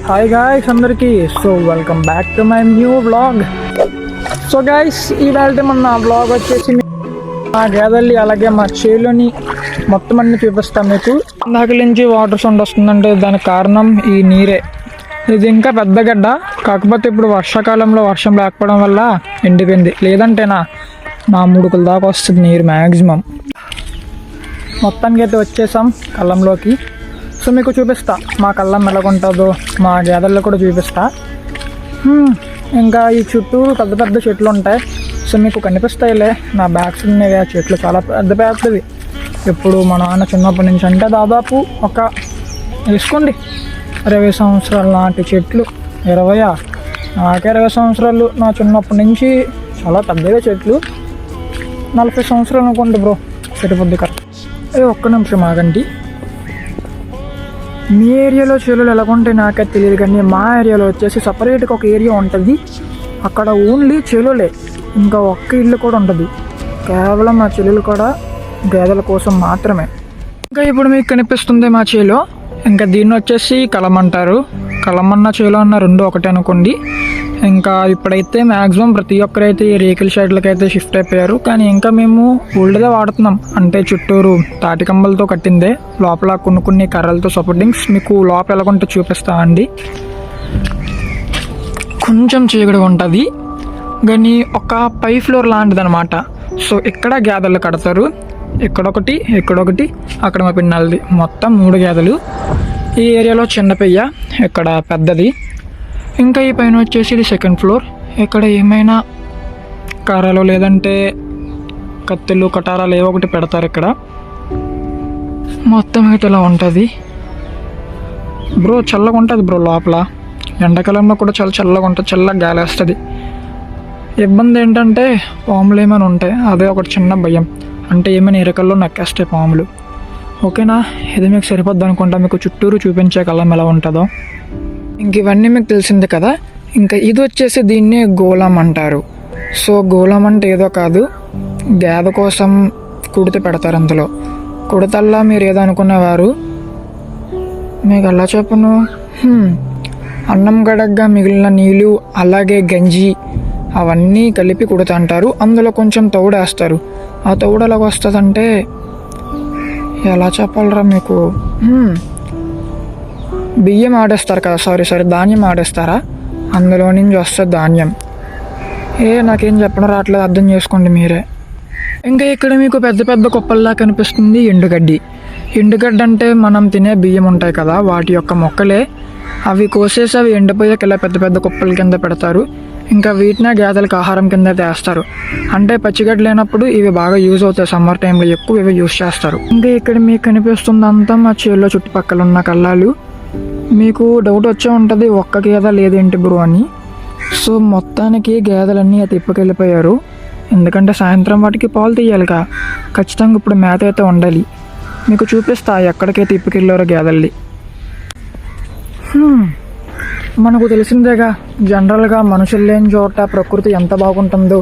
Hi guys అందరికీ. So welcome back to my new vlog. So guys ఇవాళ మన vlog వచ్చేసి మా గేదెల్ని అలాగే మా చేలోని మొత్తం అన్ని చూపిస్తాం మీకు. ఇందాక నుంచి వాటర్ సౌండ్ వస్తుందంటే దానికి కారణం ఈ నీరే. ఇది ఇంకా పెద్ద గడ్డ, కాకపోతే ఇప్పుడు వర్షాకాలంలో వర్షం లేకపోవడం వల్ల ఎండిపోయింది. లేదంటేనా నా 3 ముడుకుల దాకా వస్తుంది నీరు మ్యాక్సిమం. మొత్తానికి అయితే వచ్చేసాం కళ్ళంలోకి. సో మీకు చూపిస్తా మా కళ్ళం ఎలాగుంటుందో, మా గేదెల్లో కూడా చూపిస్తా. ఇంకా ఈ చుట్టూ పెద్ద పెద్ద చెట్లు ఉంటాయి. సో మీకు కనిపిస్తాయిలే నా బ్యాక్ సైడ్ ఉన్నాయి ఆ చెట్లు, చాలా పెద్ద పెద్దవి. ఇప్పుడు మా నాన్న చిన్నప్పటి నుంచి అంటే దాదాపు ఒక వేసుకోండి 20 సంవత్సరాల నాటి చెట్లు. 20 నాకే 20 సంవత్సరాలు. నా చిన్నప్పటి నుంచి చాలా పెద్దగా చెట్లు. 40 సంవత్సరాలు అనుకోండి బ్రో, సరిపోద్ది కరెక్ట్. ఒక్క నిమిషం ఆగండి. మీ ఏరియాలో చేలులు ఎలాగుంటే నాకే తెలియదు, కానీ మా ఏరియాలో వచ్చేసి సపరేట్గా ఒక ఏరియా ఉంటుంది. అక్కడ ఓన్లీ చేలులే, ఇంకా ఒక్క ఇల్లు కూడా ఉంటుంది. కేవలం మా చెల్లెలు కూడా గేదెల కోసం మాత్రమే. ఇంకా ఇప్పుడు మీకు కనిపిస్తుంది మా చేలో. ఇంకా దీన్ని వచ్చేసి కలం అంటారు. కలమన్న చేలో అన్న రెండు ఒకటే అనుకోండి. ఇంకా ఇప్పుడైతే మ్యాక్సిమం ప్రతి ఒక్కరైతే ఈ రేకుల షెడ్లకి అయితే షిఫ్ట్ అయిపోయారు. కానీ ఇంకా మేము ఓల్డ్దే వాడుతున్నాం, అంటే చుట్టూరు తాటి కంబలతో కట్టిందే. లోపల కొన్ని కర్రలతో సపోర్టింగ్స్ మీకు లోపల ఎలాగుంటే చూపిస్తా అండి. కొంచెం చీకటిగా ఉంటుంది, కానీ ఒక 5 ఫ్లోర్ లాంటిది అనమాట. సో ఇక్కడ గేదెలు కడతారు, ఇక్కడొకటి ఇక్కడొకటి, అక్కడ మా పిన్నలది, మొత్తం 3 గేదెలు. ఈ ఏరియాలో చిన్న పెయ్య, ఇక్కడ పెద్దది. ఇంకా ఈ పైన వచ్చేసి ఇది 2nd ఫ్లోర్. ఇక్కడ ఏమైనా కర్రలు లేదంటే కత్తెలు కటారాలు ఏవో ఒకటి పెడతారు ఇక్కడ. మొత్తం అయితే ఇలా ఉంటుంది బ్రో. చల్లగా ఉంటుంది బ్రో లోపల. ఎండాకాలంలో కూడా చాలా చల్లగా ఉంటుంది, చల్లగా గాలి వస్తుంది. ఇబ్బంది ఏంటంటే పాములు ఏమైనా ఉంటాయి, అదే ఒకటి చిన్న భయం. అంటే ఏమైనా ఇరకల్లో నక్కేస్తాయి పాములు. ఓకేనా, ఇది మీకు సరిపోద్ది అనుకుంటా. మీకు చుట్టూరు చూపించే కళ్ళం ఎలా ఉంటుందో. ఇంక ఇవన్నీ మీకు తెలిసిందే కదా. ఇంకా ఇది వచ్చేసి దీన్ని గోళం అంటారు. సో గోళం అంటే ఏదో కాదు, గేదె కోసం కుడితే పెడతారు. అందులో కుడతల్లా మీరు ఏదో అనుకునేవారు, మీకు అలా చెప్పను. అన్నం గడగ్గా మిగిలిన నీళ్ళు అలాగే గంజి అవన్నీ కలిపి కుడతా అంటారు. అందులో కొంచెం తౌడేస్తారు. ఆ తౌడు ఎలాగ వస్తుందంటే ఎలా చెప్పాలరా మీకు, బియ్యం ఆడేస్తారు కదా, సారీ ధాన్యం ఆడేస్తారా, అందులో నుంచి వస్తుంది ధాన్యం. నాకేం చెప్పడం రావట్లేదు, అర్థం చేసుకోండి మీరే. ఇంకా ఇక్కడ మీకు పెద్ద పెద్ద కుప్పల్లా కనిపిస్తుంది ఎండుగడ్డి. ఎండుగడ్డి అంటే మనం తినే బియ్యం ఉంటాయి కదా, వాటి యొక్క మొక్కలే. అవి కోసేసి అవి ఎండిపోయాక ఇలా పెద్ద పెద్ద కుప్పల కింద పెడతారు. ఇంకా వీటినే గేదెలకు ఆహారం కింద వేస్తారు. అంటే పచ్చిగడ్డ లేనప్పుడు ఇవి బాగా యూజ్ అవుతాయి. సమ్మర్ టైంలో ఎక్కువ ఇవి యూజ్ చేస్తారు. ఇంకా ఇక్కడ మీకు కనిపిస్తుంది అంతా మా చేలో చుట్టుపక్కల ఉన్న కళ్ళాలు. మీకు డౌట్ వచ్చే ఉంటుంది, ఒక్క గేదె లేదేంటి బ్రో అని. సో మొత్తానికి గేదెలన్నీ తిప్పకెళ్ళిపోయారు, ఎందుకంటే సాయంత్రం వాటికి పాలు తీయాలిగా. ఖచ్చితంగా ఇప్పుడు మేత అయితే ఉండాలి. మీకు చూపిస్తా ఎక్కడికైతే తిప్పకెళ్ళారో గేదెల్ని. మనకు తెలిసిందేగా, జనరల్గా మనుషులు లేని చోట ప్రకృతి ఎంత బాగుంటుందో.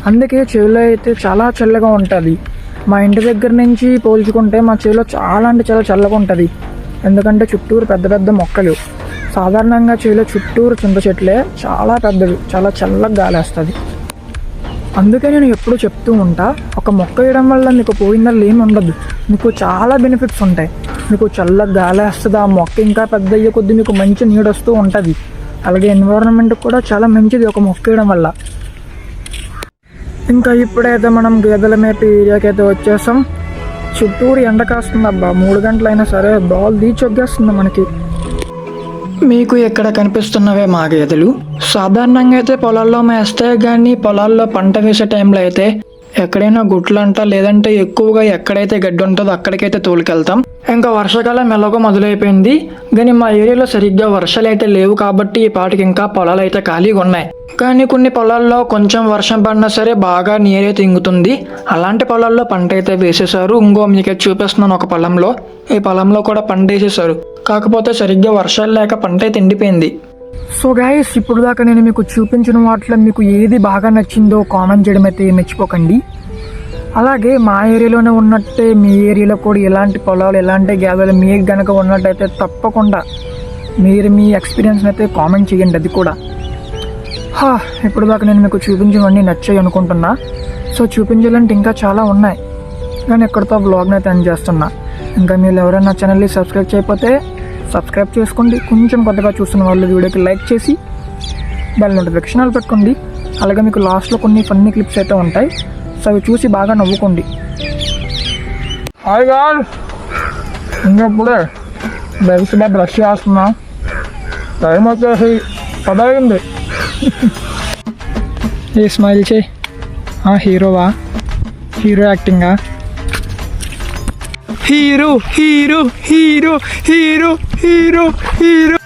అందుకే చేలో అయితే చాలా చల్లగా ఉంటుంది. మా ఇంటి దగ్గర నుంచి పోల్చుకుంటే మా చేలో చాలా అంటే చాలా చల్లగా ఉంటుంది. ఎందుకంటే చుట్టూరు పెద్ద పెద్ద మొక్కలు. సాధారణంగా చేలో చుట్టూరు చింత చెట్లే చాలా పెద్దవి, చాలా చల్లగా గాలి వస్తుంది. అందుకే నేను ఎప్పుడూ చెప్తూ ఉంటా, ఒక మొక్క వేయడం వల్ల మీకు పోయిందల్లా ఏమి ఉండదు, మీకు చాలా బెనిఫిట్స్ ఉంటాయి. మీకు చల్లగా గాలి వస్తుంది, ఆ మొక్క ఇంకా పెద్ద అయ్యే కొద్దీ మీకు మంచి నీడ వస్తూ ఉంటుంది. అలాగే ఎన్విరాన్మెంట్ కూడా చాలా మంచిది ఒక మొక్క వేయడం వల్ల. ఇంకా ఇప్పుడైతే మనం గేదెల మేపి ఏరియాకి అయితే వచ్చేసాం. చుట్టూరు ఎండ కాస్తుంది అబ్బా, 3 గంటలైనా సరే బాల్ తీచొగ్గేస్తుంది మనకి. మీకు ఇక్కడ కనిపిస్తున్నవే మా గేదెలు. సాధారణంగా అయితే పొలాల్లో మేస్తాయి, కానీ పొలాల్లో పంట వేసే టైంలో అయితే ఎక్కడైనా గుట్లంట లేదంటే ఎక్కువగా ఎక్కడైతే గడ్డి ఉంటుందో అక్కడికైతే తోలుకెళ్తాం. ఇంకా వర్షాకాలం ఎలాగో మొదలైపోయింది, కానీ మా ఏరియాలో సరిగ్గా వర్షాలు అయితే లేవు కాబట్టి ఈ పాటికి ఇంకా పొలాలు అయితే ఖాళీగా ఉన్నాయి. కానీ కొన్ని పొలాల్లో కొంచెం వర్షం పడినా సరే బాగా నీరైతే ఇంగుతుంది. అలాంటి పొలాల్లో పంట అయితే వేసేసారు. ఇంకో మీకు చూపిస్తున్నాను ఒక పొలంలో. ఈ పొలంలో కూడా పంట వేసేసారు, కాకపోతే సరిగ్గా వర్షాలు లేక పంట అయితే ఎండిపోయింది. సో గైస్, ఇప్పుడు దాకా నేను మీకు చూపించిన వాటిలో మీకు ఏది బాగా నచ్చిందో కామెంట్ చేయడం అయితే మర్చిపోకండి. అలాగే మా ఏరియాలోనే ఉన్నట్టే మీ ఏరియాలో కూడా ఎలాంటి పొలాలు ఎలాంటి గేదెలు మీకు గనక ఉన్నట్టయితే తప్పకుండా మీరు మీ ఎక్స్పీరియన్స్ని అయితే కామెంట్ చేయండి. అది కూడా ఇప్పుడు దాకా నేను మీకు చూపించమని నచ్చాయి అనుకుంటున్నా. సో చూపించాలంటే ఇంకా చాలా ఉన్నాయి, కానీ ఎక్కడితో వ్లాగ్ని అయితే ఎండ్ చేస్తున్నా. ఇంకా మీరు ఎవరైనా ఛానల్ని సబ్స్క్రైబ్ చేయకపోతే సబ్స్క్రైబ్ చేసుకోండి. కొంచెం కొత్తగా చూస్తున్న వాళ్ళు వీడియోకి లైక్ చేసి బెల్ నోటిఫికేషన్ ఆల్ పెట్టుకోండి. అలాగే మీకు లాస్ట్లో కొన్ని ఫన్నీ క్లిప్స్ అయితే ఉంటాయి, సో అవి చూసి బాగా నవ్వుకోండి. హాయ్ గాల్, ఇంకెప్పుడే బయట బ్రష్ చేస్తున్నా. టైం వచ్చేసి 10 అయింది. ఏ స్మైల్ చేయి. హీరోవా? హీరో యాక్టింగా? Hero hero hero hero hero hero